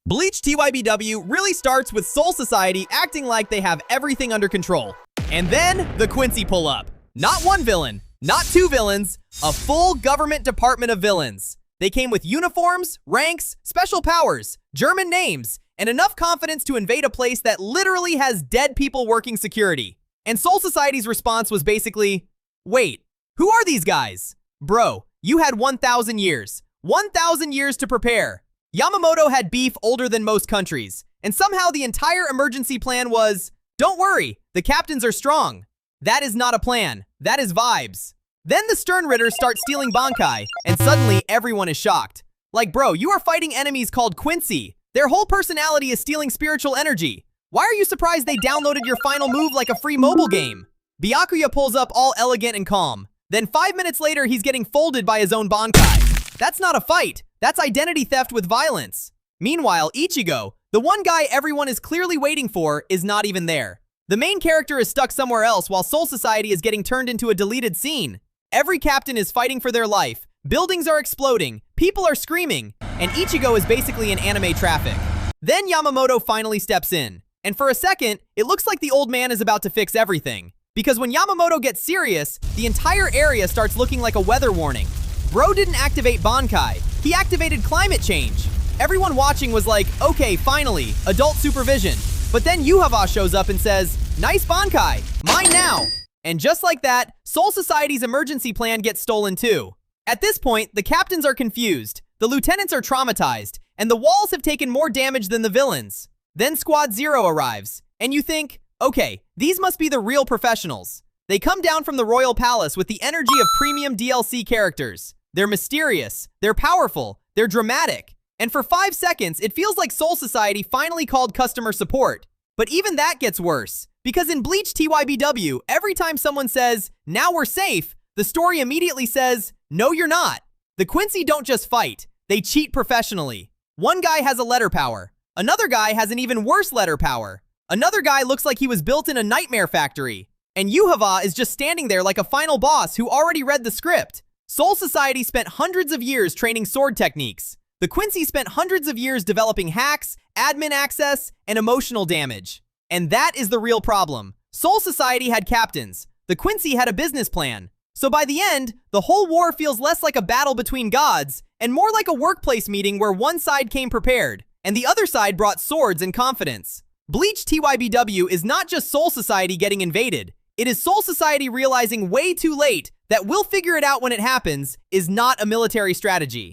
Bleach TYBW really starts with Soul Society acting like they have everything under control. And then the Quincy pull up. Not one villain, not two villains, a full government department of villains. They came with uniforms, ranks, special powers, German names, and enough confidence to invade a place that literally has dead people working security. And Soul Society's response was basically, wait, who are these guys? Bro, you had 1,000 years. 1,000 years to prepare. Yamamoto had beef older than most countries, and somehow the entire emergency plan was, don't worry, the captains are strong. That is not a plan. That is vibes. Then the Stern Ritters start stealing Bankai, and suddenly everyone is shocked. Like, bro, you are fighting enemies called Quincy. Their whole personality is stealing spiritual energy. Why are you surprised they downloaded your final move like a free mobile game? Byakuya pulls up all elegant and calm. Then 5 minutes later, he's getting folded by his own Bankai. That's not a fight. That's identity theft with violence. Meanwhile, Ichigo, the one guy everyone is clearly waiting for, is not even there. The main character is stuck somewhere else while Soul Society is getting turned into a deleted scene. Every captain is fighting for their life. Buildings are exploding. People are screaming. And Ichigo is basically in anime traffic. Then Yamamoto finally steps in. And for a second, it looks like the old man is about to fix everything. Because when Yamamoto gets serious, the entire area starts looking like a weather warning. Bro didn't activate Bankai. He activated climate change. Everyone watching was like, okay, finally, adult supervision. But then Yuhava shows up and says, nice Bankai, mine now. And just like that, Soul Society's emergency plan gets stolen too. At this point, the captains are confused, the lieutenants are traumatized, and the walls have taken more damage than the villains. Then Squad Zero arrives, and you think, okay, these must be the real professionals. They come down from the Royal Palace with the energy of premium DLC characters. They're mysterious, they're powerful, they're dramatic. And for 5 seconds, it feels like Soul Society finally called customer support. But even that gets worse, because in Bleach TYBW, every time someone says, now we're safe, the story immediately says, no you're not. The Quincy don't just fight, they cheat professionally. One guy has a letter power. Another guy has an even worse letter power. Another guy looks like he was built in a nightmare factory. And Yuhava is just standing there like a final boss who already read the script. Soul Society spent hundreds of years training sword techniques. The Quincy spent hundreds of years developing hacks, admin access, and emotional damage. And that is the real problem. Soul Society had captains. The Quincy had a business plan. So by the end, the whole war feels less like a battle between gods and more like a workplace meeting where one side came prepared and the other side brought swords and confidence. Bleach TYBW is not just Soul Society getting invaded. It is Soul Society realizing way too late that we'll figure it out when it happens is not a military strategy.